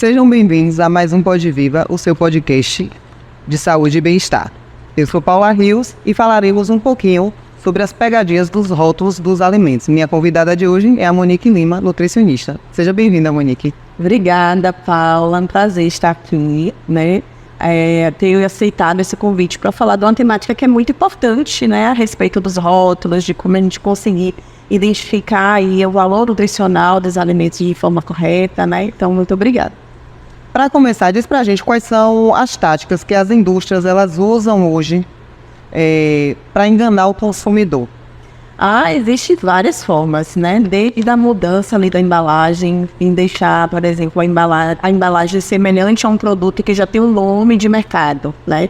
Sejam bem-vindos a mais um Pod Viva, o seu podcast de saúde e bem-estar. Eu sou Paula Rios e falaremos um pouquinho sobre as pegadinhas dos rótulos dos alimentos. Minha convidada de hoje é a Monique Lima, nutricionista. Seja bem-vinda, Monique. Obrigada, Paula. É um prazer estar aqui, né? Ter aceitado esse convite para falar de uma temática que é muito importante, né? A respeito dos rótulos, de como a gente conseguir identificar aí o valor nutricional dos alimentos de forma correta, né? Então, muito obrigada. Para começar, diz pra gente quais são as táticas que as indústrias elas usam hoje para enganar o consumidor. Existem várias formas, né? Desde a mudança ali da embalagem, em deixar, por exemplo, a embalagem semelhante a um produto que já tem um nome de mercado, né?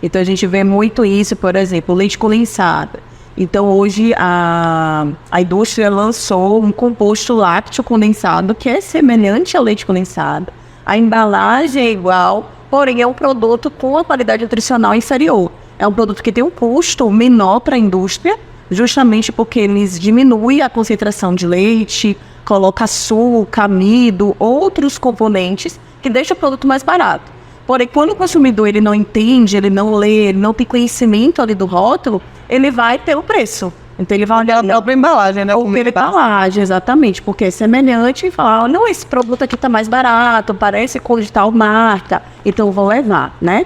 Então a gente vê muito isso, por exemplo, leite condensado. Então hoje a indústria lançou um composto lácteo condensado que é semelhante ao leite condensado. A embalagem é igual, porém é um produto com uma qualidade nutricional inferior. É um produto que tem um custo menor para a indústria, justamente porque eles diminuem a concentração de leite, coloca açúcar, amido, outros componentes que deixam o produto mais barato. Porém, quando o consumidor ele não entende, ele não lê, ele não tem conhecimento ali do rótulo, ele vai ter o preço. Então ele vai olhar a própria embalagem, né? Pela embalagem, exatamente, porque é semelhante e falar, não, esse produto aqui está mais barato, parece com de tal marca, então vou levar, né?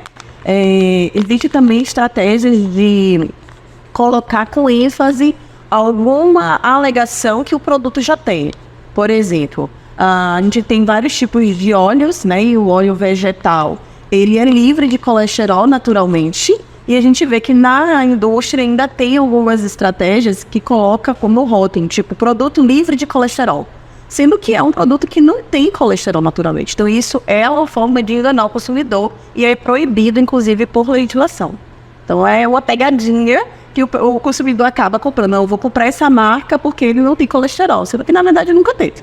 Existe também estratégias de colocar com ênfase alguma alegação que o produto já tem. Por exemplo, a gente tem vários tipos de óleos, né? E o óleo vegetal, ele é livre de colesterol naturalmente. E a gente vê que na indústria ainda tem algumas estratégias que coloca como rótulo, tipo produto livre de colesterol. Sendo que é um produto que não tem colesterol naturalmente. Então isso é uma forma de enganar o consumidor e é proibido, inclusive, por legislação. Então é uma pegadinha que o consumidor acaba comprando. Não, eu vou comprar essa marca porque ele não tem colesterol, sendo que na verdade nunca teve.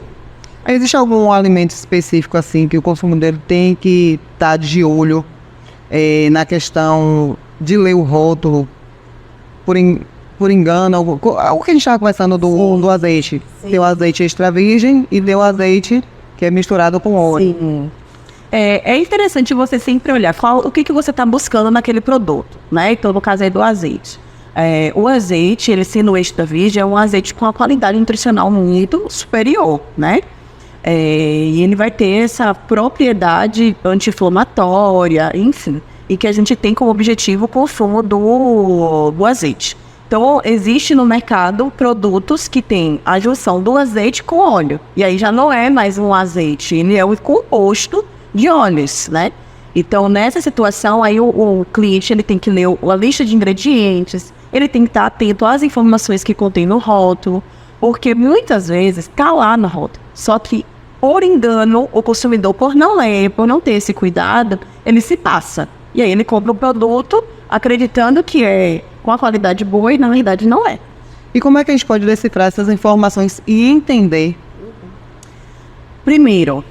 Existe algum alimento específico assim que o consumidor tem que estar de olho na questão de ler o rótulo por engano? O que a gente estava conversando do azeite. Sim. Tem o azeite extra virgem e tem o azeite que é misturado com óleo. Sim. É interessante você sempre olhar o que você está buscando naquele produto, né? Então, no caso aí do azeite. O azeite, ele sendo extra virgem, é um azeite com uma qualidade nutricional muito superior, né? E ele vai ter essa propriedade anti-inflamatória, enfim, e que a gente tem como objetivo o consumo do azeite. Então, existe no mercado produtos que têm a junção do azeite com óleo. E aí já não é mais um azeite, ele é um composto de óleos, né? Então, nessa situação, aí o cliente ele tem que ler a lista de ingredientes, ele tem que estar atento às informações que contém no rótulo, porque muitas vezes está lá no rótulo. Só que, por engano, o consumidor, por não ler, por não ter esse cuidado, ele se passa. E aí ele compra o produto acreditando que é com a qualidade boa e na verdade não é. E como é que a gente pode decifrar essas informações e entender? Primeiro,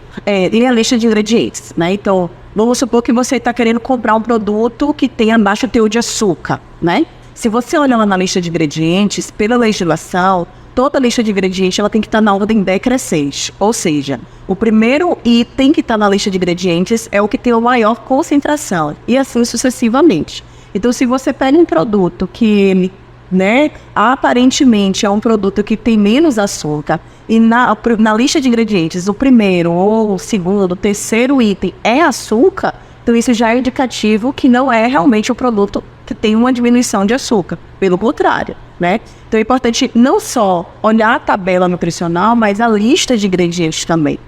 tem a lista de ingredientes, né? Então, vamos supor que você está querendo comprar um produto que tenha baixo teor de açúcar, né? Se você olhar lá na lista de ingredientes, pela legislação, toda a lista de ingredientes ela tem que estar na ordem decrescente. Ou seja, o primeiro item que está na lista de ingredientes é o que tem a maior concentração. E assim sucessivamente. Então, se você pega um produto que ele, né, aparentemente é um produto que tem menos açúcar, e na lista de ingredientes, o primeiro, ou o segundo, o terceiro item é açúcar, então isso já é indicativo que não é realmente um produto que tem uma diminuição de açúcar. Pelo contrário, né? Então é importante não só olhar a tabela nutricional, mas a lista de ingredientes também.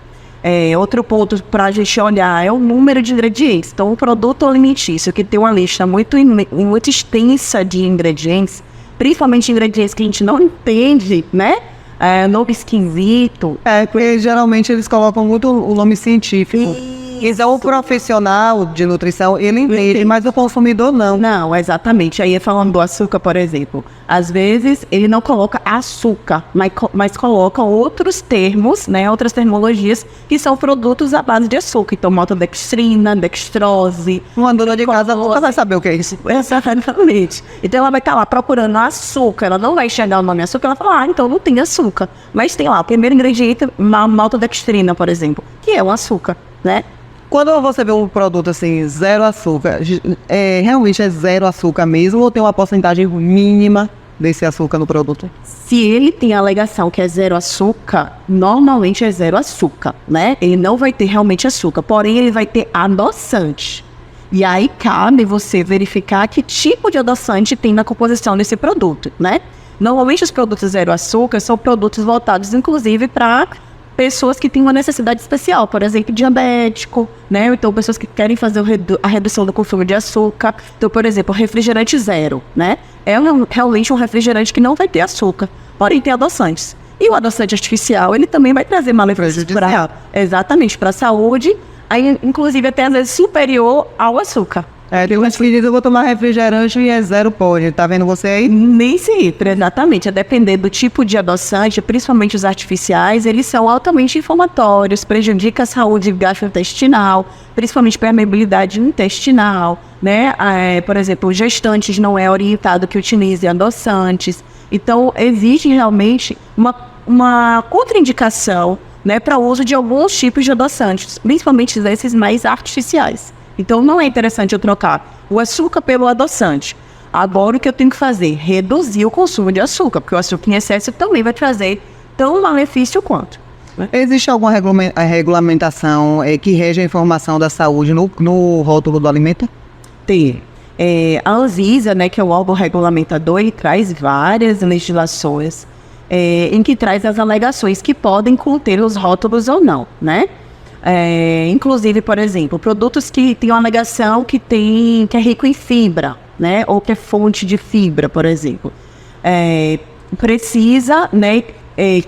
Outro ponto para a gente olhar é o número de ingredientes. Então, um produto alimentício que tem uma lista muito extensa de ingredientes, principalmente ingredientes que a gente não entende, né? Nome esquisito. Porque geralmente eles colocam muito o nome científico. Então, o profissional de nutrição, ele entende, mas o consumidor não. Não, exatamente. Aí, falando do açúcar, por exemplo, às vezes ele não coloca açúcar, mas coloca outros termos, né, outras terminologias, que são produtos à base de açúcar. Então, maltodextrina, dextrose. Uma dona de casa nunca vai saber o que é isso. Exatamente. Então, ela vai estar lá procurando açúcar, ela não vai enxergar o nome açúcar, ela fala, então não tem açúcar. Mas tem lá, o primeiro ingrediente, maltodextrina, por exemplo, que é um açúcar, né? Quando você vê um produto assim, zero açúcar, realmente é zero açúcar mesmo ou tem uma porcentagem mínima desse açúcar no produto? Se ele tem a alegação que é zero açúcar, normalmente é zero açúcar, né? Ele não vai ter realmente açúcar, porém ele vai ter adoçante. E aí cabe você verificar que tipo de adoçante tem na composição desse produto, né? Normalmente os produtos zero açúcar são produtos voltados inclusive para pessoas que têm uma necessidade especial, por exemplo, diabético, né? Então, pessoas que querem fazer a redução do consumo de açúcar. Então, por exemplo, refrigerante zero, né? Realmente um refrigerante que não vai ter açúcar, porém tem adoçantes. E o adoçante artificial, ele também vai trazer malefícios exatamente para a saúde, aí, inclusive até às vezes superior ao açúcar. Tem umas que dizem, eu vou tomar refrigerante e é zero pode. Tá vendo você aí? Nem sempre, exatamente. A depender do tipo de adoçante, principalmente os artificiais, eles são altamente inflamatórios, prejudicam a saúde gastrointestinal, principalmente permeabilidade intestinal, né? Por exemplo, gestantes não é orientado que utilizem adoçantes. Então, existe realmente uma contraindicação, né, para o uso de alguns tipos de adoçantes, principalmente esses mais artificiais. Então, não é interessante eu trocar o açúcar pelo adoçante. Agora, o que eu tenho que fazer? Reduzir o consumo de açúcar, porque o açúcar em excesso também vai trazer tão malefício quanto. Né? Existe alguma regulamentação que rege a informação da saúde no rótulo do alimento? Tem. A Anvisa, né, que é o órgão regulamentador, ele traz várias legislações em que traz as alegações que podem conter os rótulos ou não, né? Inclusive, por exemplo, produtos que têm uma alegação que é rico em fibra, né, ou que é fonte de fibra, por exemplo, precisa, né,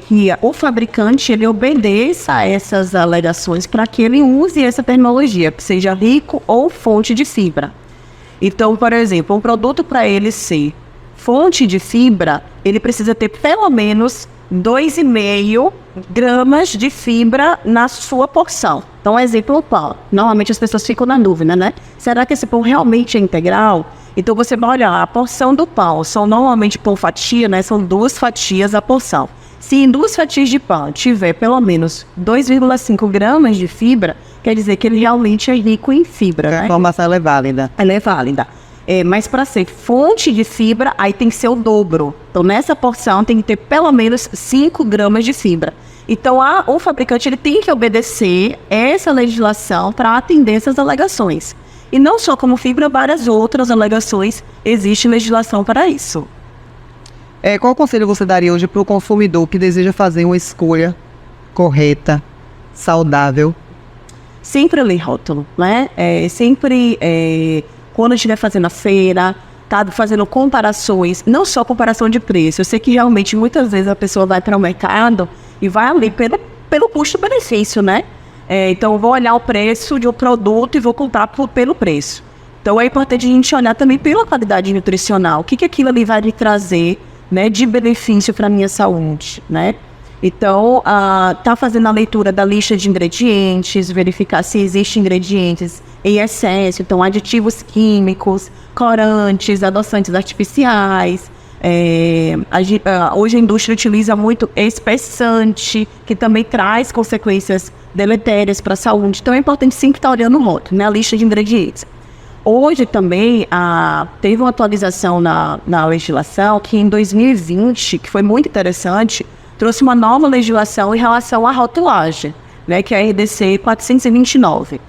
que o fabricante ele obedeça a essas alegações para que ele use essa terminologia, que seja rico ou fonte de fibra. Então, por exemplo, um produto para ele ser fonte de fibra, ele precisa ter pelo menos 2,5 gramas de fibra na sua porção. Então, exemplo, o pão. Normalmente as pessoas ficam na dúvida, né? Será que esse pão realmente é integral? Então, você vai olhar a porção do pão. São normalmente pão fatia, né? São 2 fatias a porção. Se em 2 fatias de pão tiver pelo menos 2,5 gramas de fibra, quer dizer que ele realmente é rico em fibra, né? A informação é válida. Ela é válida. Mas para ser fonte de fibra, aí tem que ser o dobro. Então, nessa porção tem que ter pelo menos 5 gramas de fibra. Então, o fabricante ele tem que obedecer essa legislação para atender essas alegações. E não só como fibra, várias outras alegações, existe legislação para isso. Qual conselho você daria hoje para o consumidor que deseja fazer uma escolha correta, saudável? Sempre ler rótulo, né? Quando estiver fazendo a feira, tá fazendo comparações, não só comparação de preço. Eu sei que realmente muitas vezes a pessoa vai para o mercado e vai ali pelo custo-benefício, né? Então eu vou olhar o preço de um produto e vou comprar pelo preço. Então é importante a gente olhar também pela qualidade nutricional. O que aquilo ali vai me trazer, né, de benefício para a minha saúde, né? Então, tá fazendo a leitura da lista de ingredientes, verificar se existem ingredientes em excesso, então aditivos químicos, corantes, adoçantes artificiais. Hoje a indústria utiliza muito espessante, que também traz consequências deletérias para a saúde. Então é importante sempre estar olhando o rótulo, né, a lista de ingredientes. Hoje também teve uma atualização na legislação que em 2020, que foi muito interessante, trouxe uma nova legislação em relação à rotulagem, né, que é a RDC 429.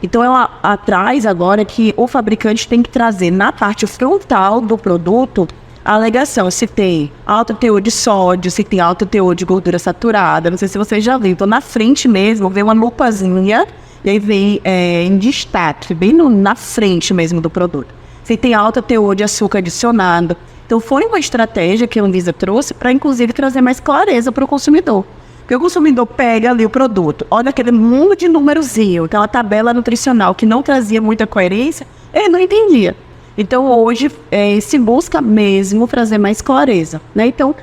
Então, ela traz agora que o fabricante tem que trazer na parte frontal do produto a alegação se tem alto teor de sódio, se tem alto teor de gordura saturada. Não sei se vocês já viram. Então, na frente mesmo, vem uma lupazinha e aí vem em destaque, bem na frente mesmo do produto. Se tem alto teor de açúcar adicionado. Então, foi uma estratégia que a Anvisa trouxe para, inclusive, trazer mais clareza para o consumidor. Porque o consumidor pega ali o produto, olha aquele mundo de númerozinho, aquela tabela nutricional que não trazia muita coerência, ele não entendia. Então, hoje, se busca mesmo trazer mais clareza, né? Então,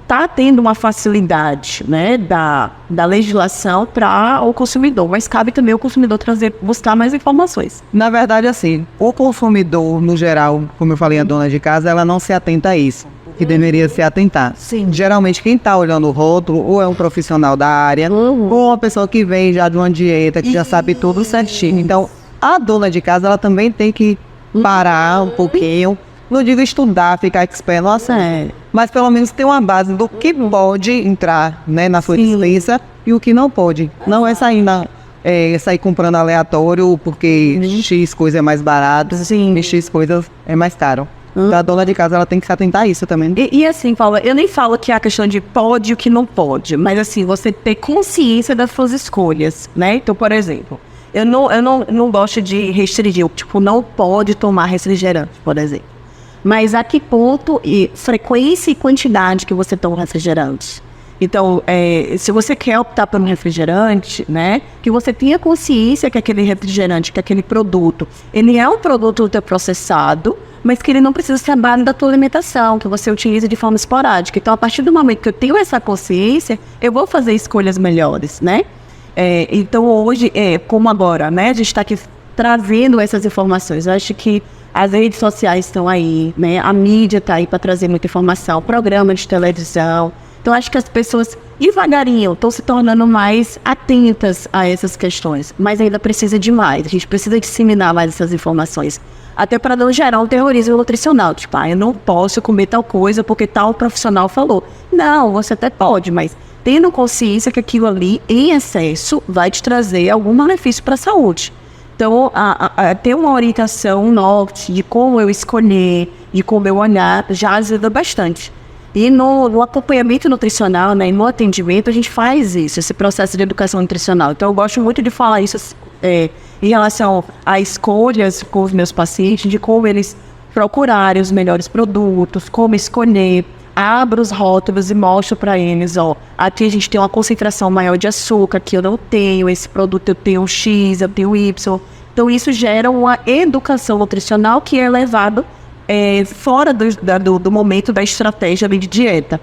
está tendo uma facilidade, né, da legislação para o consumidor, mas cabe também o consumidor buscar mais informações. Na verdade, assim, o consumidor, no geral, como eu falei, a dona de casa, ela não se atenta a isso. que deveria se atentar. Sim. Geralmente quem está olhando o rótulo ou é um profissional da área, ou uma pessoa que vem já de uma dieta, que já sabe tudo certinho. Então, a dona de casa, ela também tem que parar um pouquinho, não digo estudar, ficar expert, nossa, mas pelo menos ter uma base do que pode entrar, né, na sua dispensa e o que não pode. Não é sair comprando aleatório porque X coisa é mais barato e X coisas é mais caro. A dona de casa, ela tem que se atentar a isso também. E assim, Paula, eu nem falo que é a questão de pode e o que não pode, mas assim, você ter consciência das suas escolhas, né? Então, por exemplo, eu não gosto de restringir, tipo, não pode tomar refrigerante, por exemplo. Mas a que ponto e frequência e quantidade que você toma refrigerante? Então, se você quer optar por um refrigerante, né, que você tenha consciência que aquele refrigerante, que aquele produto, ele é um produto ultraprocessado, mas que ele não precisa ser a base da tua alimentação, que você utiliza de forma esporádica. Então, a partir do momento que eu tenho essa consciência, eu vou fazer escolhas melhores, né? Então, hoje, como agora, né, a gente está aqui trazendo essas informações. Eu acho que as redes sociais estão aí, né? A mídia está aí para trazer muita informação, programa de televisão. Então, acho que as pessoas, devagarinho, estão se tornando mais atentas a essas questões. Mas ainda precisa de mais. A gente precisa disseminar mais essas informações. Até para não gerar um terrorismo nutricional. Tipo, eu não posso comer tal coisa porque tal profissional falou. Não, você até pode, mas tendo consciência que aquilo ali, em excesso, vai te trazer algum malefício para a saúde. Então, ter uma orientação, um norte de como eu escolher, de como eu olhar, já ajuda bastante. E no acompanhamento nutricional, né, e no atendimento, a gente faz isso, esse processo de educação nutricional. Então, eu gosto muito de falar isso em relação a escolhas com os meus pacientes, de como eles procurarem os melhores produtos, como escolher. Abro os rótulos e mostro para eles, aqui a gente tem uma concentração maior de açúcar, aqui eu não tenho, esse produto eu tenho X, eu tenho Y. Então, isso gera uma educação nutricional que é levado fora do momento da estratégia de dieta.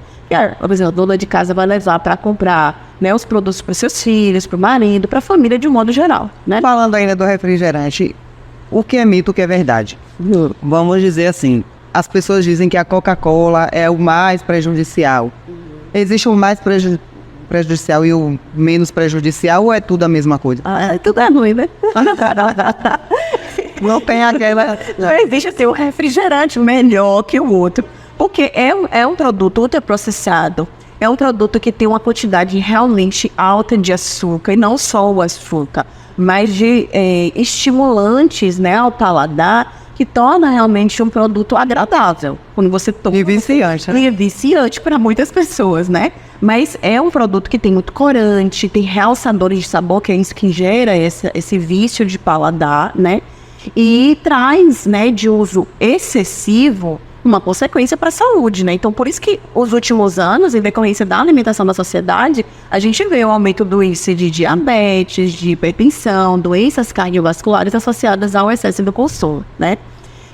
Por exemplo, a dona de casa vai levar para comprar, né, os produtos para seus filhos, para o marido, para a família de um modo geral, né? Falando ainda do refrigerante, o que é mito, o que é verdade? Vamos dizer assim, as pessoas dizem que a Coca-Cola é o mais prejudicial. Existe o mais prejudicial e o menos prejudicial ou é tudo a mesma coisa? Tudo é ruim, né? Não tem aquela... Não existe assim, um refrigerante melhor que o outro. Porque é um produto ultraprocessado. É um produto que tem uma quantidade realmente alta de açúcar. E não só o açúcar, mas de estimulantes, né, ao paladar, que torna realmente um produto agradável. Quando você toma... E viciante, né? E viciante para muitas pessoas, né? Mas é um produto que tem muito corante, tem realçadores de sabor, que é isso que gera esse vício de paladar, né? E traz, né, de uso excessivo, uma consequência para a saúde, né? Então, por isso que os últimos anos, em decorrência da alimentação da sociedade, a gente vê o aumento do índice de diabetes, de hipertensão, doenças cardiovasculares associadas ao excesso do consumo, né?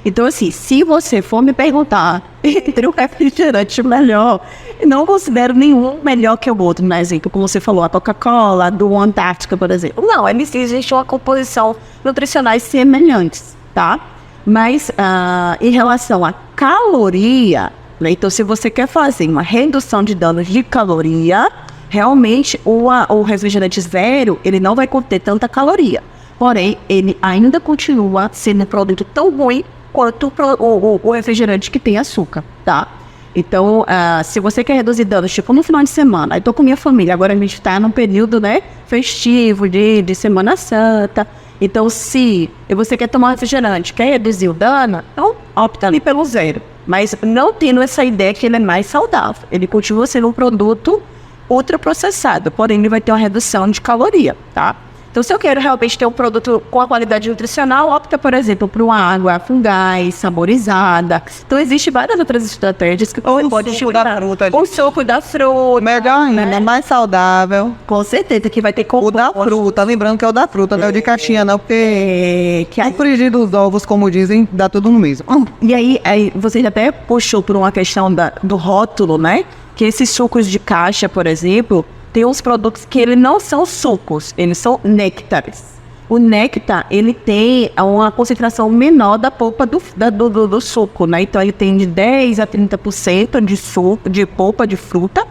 Então, assim, se você for me perguntar entre um refrigerante melhor, eu não considero nenhum melhor que o outro, né? Exemplo, como você falou, a Coca-Cola, do Antártica, por exemplo. Não, existe uma composição nutricionais semelhantes, tá? Mas em relação à caloria, né? Então, se você quer fazer uma redução de danos de caloria, realmente o refrigerante zero, ele não vai conter tanta caloria. Porém, ele ainda continua sendo um produto tão ruim quanto o refrigerante que tem açúcar, tá? Então, se você quer reduzir danos, tipo no final de semana, eu tô com minha família, agora a gente tá num período, né, festivo de Semana Santa. Então, se você quer tomar um refrigerante, quer reduzir o dano, então opta ali pelo zero. Mas não tendo essa ideia que ele é mais saudável. Ele continua sendo um produto ultraprocessado, porém ele vai ter uma redução de caloria, tá? Então, se eu quero realmente ter um produto com a qualidade nutricional, opta, por exemplo, por uma água com gás, saborizada. Então, existem várias outras estratégias que você pode utilizar. O suco da fruta. Melhor ainda, né? Mais saudável. Com certeza, que vai ter O da fruta, lembrando que é o da fruta, não é o de caixinha, não, porque o frigir dos ovos, como dizem, dá tudo no mesmo. E aí você até puxou por uma questão do rótulo, né? Que esses sucos de caixa, por exemplo, tem uns produtos que eles não são sucos, eles são néctares. O néctar, ele tem uma concentração menor da polpa do suco, né? Então, ele tem de 10 a 30% de suco, de polpa de fruta,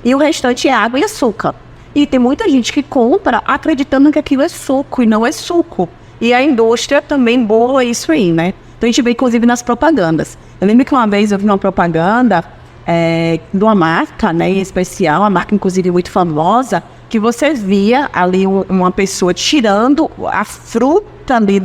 e o restante é água e açúcar. E tem muita gente que compra acreditando que aquilo é suco, e não é suco. E a indústria também boa isso aí, né? Então, a gente vê, inclusive, nas propagandas. Eu lembro que uma vez eu vi uma propaganda de uma marca, né, em especial, uma marca, inclusive, muito famosa, que você via ali uma pessoa tirando a fruta ali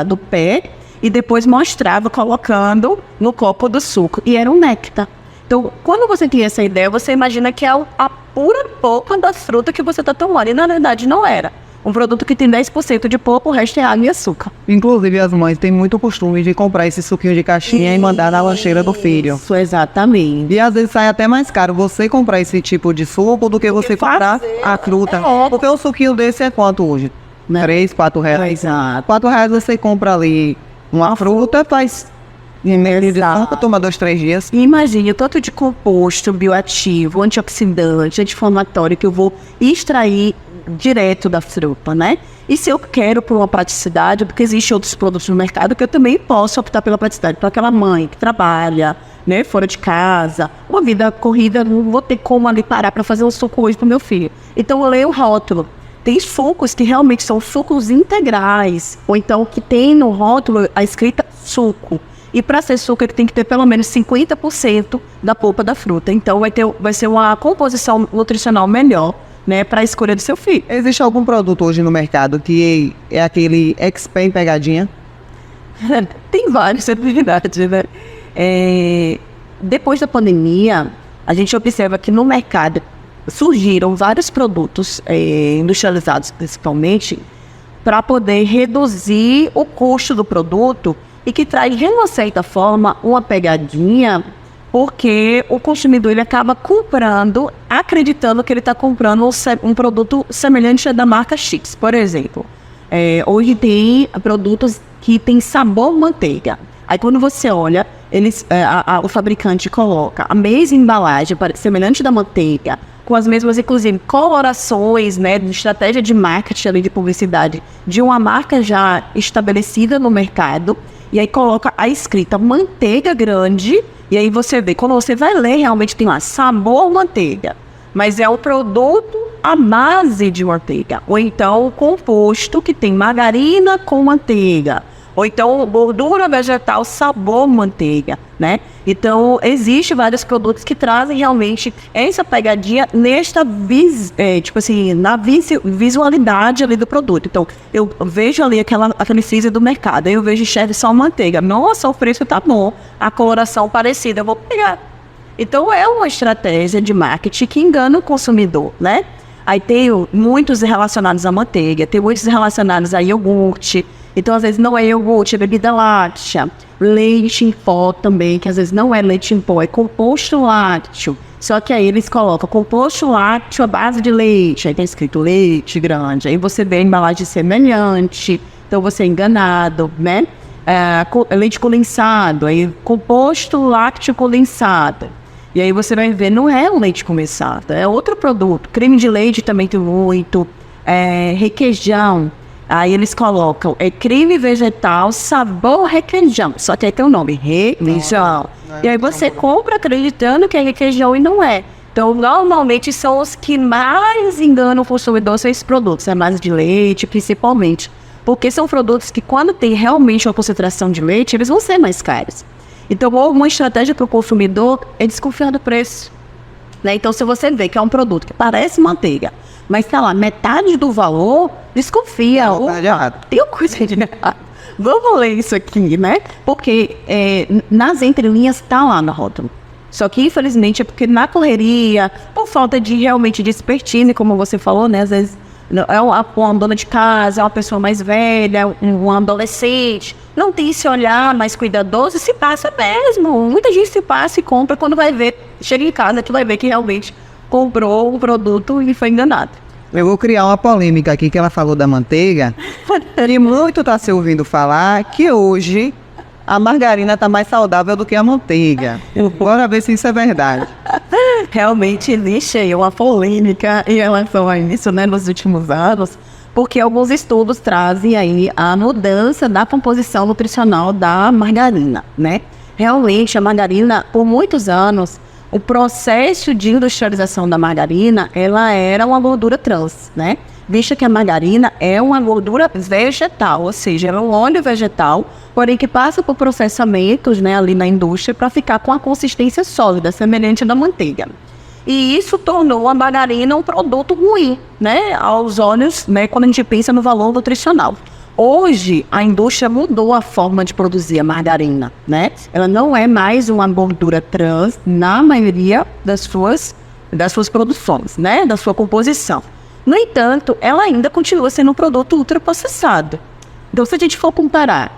do pé e depois mostrava colocando no copo do suco. E era um néctar. Então, quando você tem essa ideia, você imagina que é a pura polpa da fruta que você está tomando. E, na verdade, não era. Um produto que tem 10% de polpa, o resto é água e açúcar. Inclusive, as mães têm muito costume de comprar esse suquinho de caixinha e mandar na lancheira do filho. Isso, exatamente. E às vezes sai até mais caro você comprar esse tipo de suco do que você comprar a fruta. Porque o suquinho desse é quanto hoje? Né? 3, 4 reais. Exato. 4 reais você compra ali uma fruta, faz em média de tanto, toma 2, 3 dias. E imagine o tanto de composto bioativo, antioxidante, anti-inflamatório que eu vou extrair direto da fruta, né? E se eu quero por uma praticidade, porque existem outros produtos no mercado que eu também posso optar pela praticidade. Para aquela mãe que trabalha, né, fora de casa, uma vida corrida, não vou ter como ali parar para fazer um suco hoje para o meu filho. Então eu leio o rótulo. Tem sucos que realmente são sucos integrais, ou então que tem no rótulo a escrita suco. E para ser suco, ele tem que ter pelo menos 50% da polpa da fruta. Então vai ser uma composição nutricional melhor, né, para a escolha do seu filho. Existe algum produto hoje no mercado que é aquele expert em pegadinha? Tem vários, é verdade, né? Depois da pandemia, a gente observa que no mercado surgiram vários produtos industrializados, principalmente, para poder reduzir o custo do produto e que traz, de uma certa forma, uma pegadinha, porque o consumidor ele acaba comprando, acreditando que ele está comprando um produto semelhante à da marca X. Por exemplo, hoje tem produtos que tem sabor manteiga. Aí quando você olha, o fabricante coloca a mesma embalagem semelhante da manteiga, com as mesmas, inclusive, colorações, né, de estratégia de marketing, ali, de publicidade, de uma marca já estabelecida no mercado, e aí coloca a escrita manteiga grande. E aí você vê, quando você vai ler, realmente tem lá, sabor manteiga. Mas é um produto à base de manteiga. Ou então o composto que tem margarina com manteiga. Ou então gordura vegetal sabor manteiga, né? Então, existem vários produtos que trazem realmente essa pegadinha nesta na visualidade ali do produto. Então, eu vejo ali aquele freezer do mercado, aí eu vejo chefe só manteiga. Nossa, o preço tá bom, a coloração parecida, eu vou pegar. Então, é uma estratégia de marketing que engana o consumidor, né? Aí tem muitos relacionados à manteiga, tem muitos relacionados a iogurte. Então, às vezes, não é iogurte, é bebida láctea. Leite em pó também, que às vezes não é leite em pó, é composto lácteo. Só que aí eles colocam composto lácteo à base de leite. Aí tem escrito leite grande. Aí você vê a embalagem semelhante. Então, você é enganado, né? Leite condensado, aí composto lácteo condensado. E aí você vai ver, não é um leite condensado, é outro produto. Creme de leite também tem muito. Requeijão. Aí eles colocam creme vegetal, sabor requeijão. Só que aí tem o nome, requeijão. E aí você compra acreditando que é requeijão e não é. Então, normalmente são os que mais enganam o consumidor, são esses produtos, a base de leite, principalmente. Porque são produtos que, quando tem realmente uma concentração de leite, eles vão ser mais caros. Então, uma estratégia para o consumidor é desconfiar do preço, né? Então, se você vê que é um produto que parece manteiga, mas tá lá, metade do valor, desconfia. Tem uma coisa de errado. Vamos ler isso aqui, né? Porque nas entrelinhas tá lá no rótulo. Só que, infelizmente, é porque na correria, por falta de realmente de expertise, como você falou, né? Às vezes é uma dona de casa, é uma pessoa mais velha, um adolescente, não tem esse olhar mais cuidadoso, se passa mesmo. Muita gente se passa e compra, quando vai ver, chega em casa, tu vai ver que realmente comprou um produto e foi enganado. Eu vou criar uma polêmica aqui, que ela falou da manteiga. E muito tá se ouvindo falar que hoje a margarina tá mais saudável do que a manteiga. Bora ver se isso é verdade. Realmente existe aí uma polêmica em relação a isso, né, nos últimos anos. porque alguns estudos trazem aí a mudança da composição nutricional da margarina, né? Realmente, a margarina, por muitos anos, o processo de industrialização da margarina, ela era uma gordura trans, né? Visto que a margarina é uma gordura vegetal, ou seja, é um óleo vegetal, porém que passa por processamentos, né, ali na indústria para ficar com a consistência sólida, semelhante à da manteiga. E isso tornou a margarina um produto ruim, né, aos olhos, né, quando a gente pensa no valor nutricional. Hoje, a indústria mudou a forma de produzir a margarina, né? Ela não é mais uma gordura trans na maioria das suas produções, né, da sua composição. No entanto, ela ainda continua sendo um produto ultraprocessado. Então, se a gente for comparar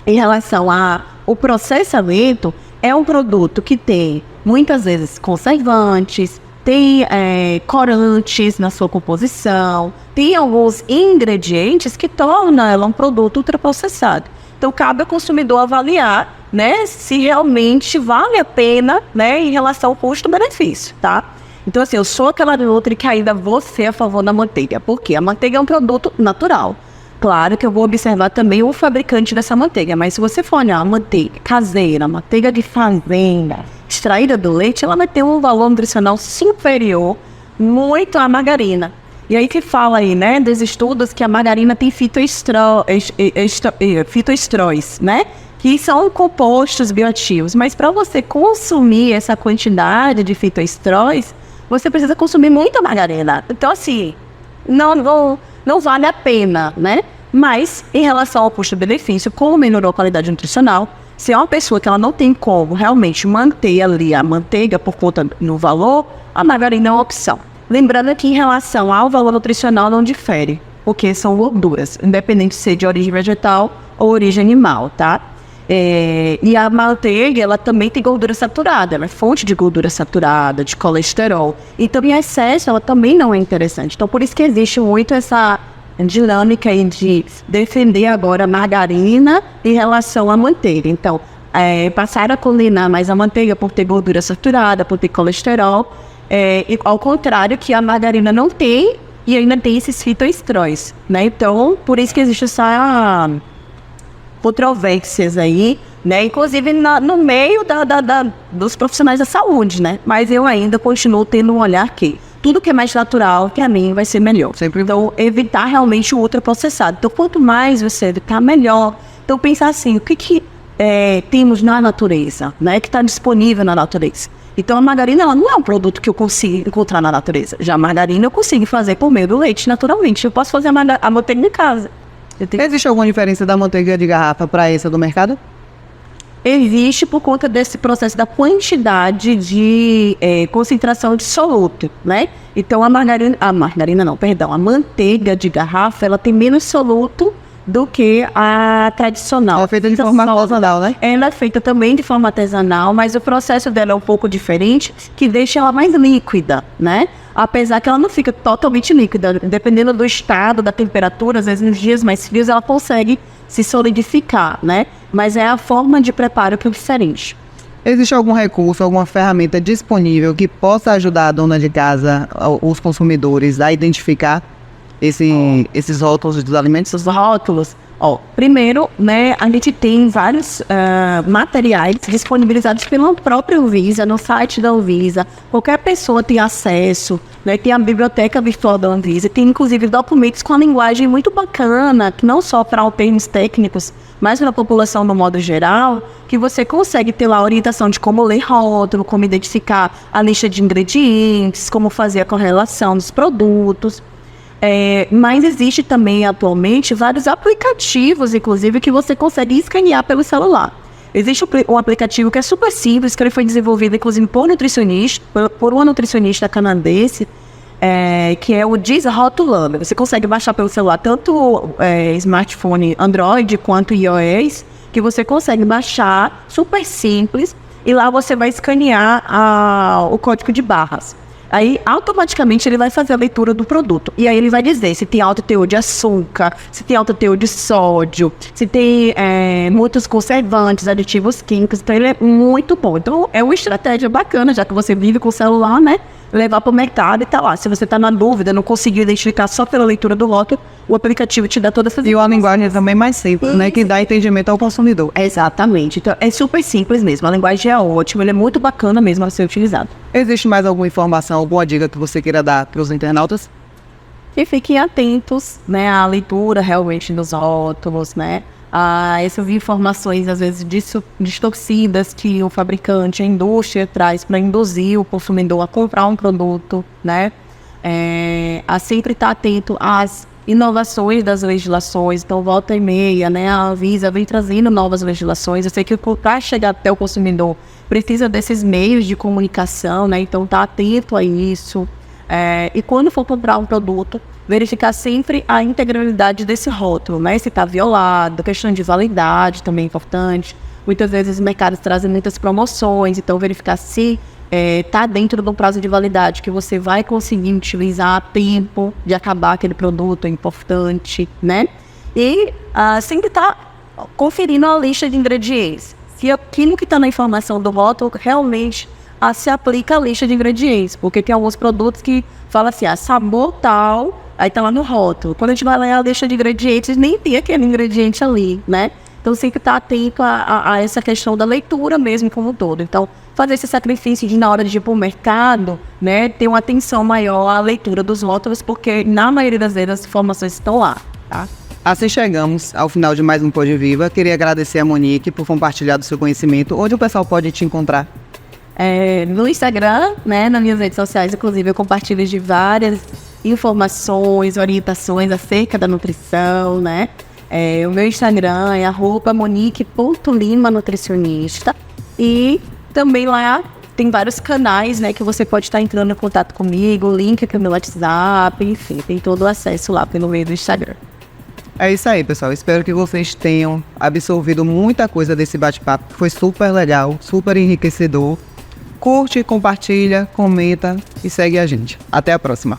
em relação ao processamento, é um produto que tem, muitas vezes, conservantes, tem corantes na sua composição, tem alguns ingredientes que tornam ela um produto ultraprocessado. Então, cabe ao consumidor avaliar, né, se realmente vale a pena, né, em relação ao custo-benefício, tá? Então, assim, eu sou aquela outra que ainda vou ser a favor da manteiga. Por quê? A manteiga é um produto natural. Claro que eu vou observar também o fabricante dessa manteiga, mas se você for olhar a manteiga caseira, manteiga de fazenda, extraída do leite, ela vai ter um valor nutricional superior muito à margarina. E aí que fala aí, né, dos estudos que a margarina tem fitoesteróis, né, que são compostos bioativos. Mas para você consumir essa quantidade de fitoesteróis, você precisa consumir muita margarina. Então, assim, não vale a pena, né? Mas, em relação ao custo-benefício, como melhorou a qualidade nutricional, se é uma pessoa que ela não tem como realmente manter ali a manteiga por conta do valor, a margarina é uma opção. Lembrando que em relação ao valor nutricional não difere, porque são gorduras, independente de ser de origem vegetal ou origem animal, tá? E a manteiga, ela também tem gordura saturada, ela é fonte de gordura saturada, de colesterol. Então, em excesso, ela também não é interessante. Então, por isso que existe muito essa dinâmica aí de defender agora a margarina em relação à manteiga. Então, passaram a condenar mais a manteiga por ter gordura saturada, por ter colesterol, ao contrário que a margarina não tem e ainda tem esses fitoesteróis, né? Então, por isso que existe essa controvérsias aí, né? Inclusive no meio dos profissionais da saúde, né? Mas eu ainda continuo tendo um olhar que tudo que é mais natural, para mim, vai ser melhor. Sempre. Então, evitar realmente o ultraprocessado. Então, quanto mais você evitar, melhor. Então, pensar assim, o que temos na natureza, né? Que está disponível na natureza. Então, a margarina, ela não é um produto que eu consigo encontrar na natureza. Já a margarina eu consigo fazer por meio do leite, naturalmente. Eu posso fazer a manteiga em casa. Existe alguma diferença da manteiga de garrafa para essa do mercado? Existe por conta desse processo da quantidade de concentração de soluto, né? Então, a manteiga de garrafa, ela tem menos soluto do que a tradicional. Ela é feita de forma artesanal, né? Ela é feita também de forma artesanal, mas o processo dela é um pouco diferente, que deixa ela mais líquida, né? Apesar que ela não fica totalmente líquida, dependendo do estado, da temperatura, às vezes nos dias mais frios ela consegue se solidificar, né? Mas é a forma de preparo que é diferente. Existe algum recurso, alguma ferramenta disponível que possa ajudar a dona de casa, os consumidores, a identificar esses rótulos dos alimentos? Os rótulos, primeiro, né, a gente tem vários materiais disponibilizados pela própria Anvisa, no site da Anvisa. Qualquer pessoa tem acesso, né, tem a biblioteca virtual da Anvisa, tem inclusive documentos com a linguagem muito bacana, que não só para termos técnicos, mas para a população no modo geral, que você consegue ter lá a orientação de como ler rótulo, como identificar a lista de ingredientes, como fazer a correlação dos produtos. Mas existe também atualmente vários aplicativos, inclusive, que você consegue escanear pelo celular. Existe um aplicativo que é super simples, que ele foi desenvolvido inclusive por uma nutricionista canadense, que é o Desrotulando. Você consegue baixar pelo celular tanto smartphone Android quanto iOS, que você consegue baixar, super simples, e lá você vai escanear o código de barras. Aí, automaticamente, ele vai fazer a leitura do produto. E aí, ele vai dizer se tem alto teor de açúcar, se tem alto teor de sódio, se tem muitos conservantes, aditivos químicos. Então, ele é muito bom. Então, é uma estratégia bacana, já que você vive com o celular, né? levar para o mercado e tá lá. Se você está na dúvida, não conseguiu identificar só pela leitura do rótulo, o aplicativo te dá toda essa E a linguagem é também mais simples, né? Que dá entendimento ao consumidor. Exatamente. Então, é super simples mesmo. A linguagem é ótima, ele é muito bacana mesmo a ser utilizado. Existe mais alguma informação, alguma dica que você queira dar para os internautas? E fiquem atentos, né, à leitura realmente dos rótulos, né? A essas informações, às vezes, distorcidas que o fabricante, a indústria traz para induzir o consumidor a comprar um produto, né? A sempre estar atento às inovações das legislações. Então, volta e meia, né? A Anvisa vem trazendo novas legislações. Eu sei que para chegar até o consumidor precisa desses meios de comunicação, né? Então, tá atento a isso. E quando for comprar um produto, verificar sempre a integralidade desse rótulo, né? Se está violado, questão de validade também é importante. Muitas vezes os mercados trazem muitas promoções, então verificar se está dentro do prazo de validade que você vai conseguir utilizar a tempo de acabar aquele produto, é importante, né? E sempre tá conferindo a lista de ingredientes. Se aquilo que está na informação do rótulo realmente se aplica a lista de ingredientes, porque tem alguns produtos que falam assim, sabor tal, aí tá lá no rótulo. Quando a gente vai ler a lista de ingredientes, nem tem aquele ingrediente ali, né? Então sempre tá atento a essa questão da leitura mesmo como um todo. Então, fazer esse sacrifício de, na hora de ir para o mercado, né, ter uma atenção maior à leitura dos rótulos, porque na maioria das vezes as informações estão lá, tá? Assim chegamos ao final de mais um Pod Viva. Queria agradecer a Monique por compartilhar do seu conhecimento. Onde o pessoal pode te encontrar? No Instagram, né, nas minhas redes sociais, inclusive, eu compartilho de várias informações, orientações acerca da nutrição, né? O meu Instagram é @monique.lima nutricionista. E também lá tem vários canais, né, que você pode estar entrando em contato comigo, o link aqui no meu WhatsApp, enfim, tem todo o acesso lá pelo meio do Instagram. É isso aí, pessoal. Espero que vocês tenham absorvido muita coisa desse bate-papo. Foi super legal, super enriquecedor. Curte, compartilha, comenta e segue a gente. Até a próxima.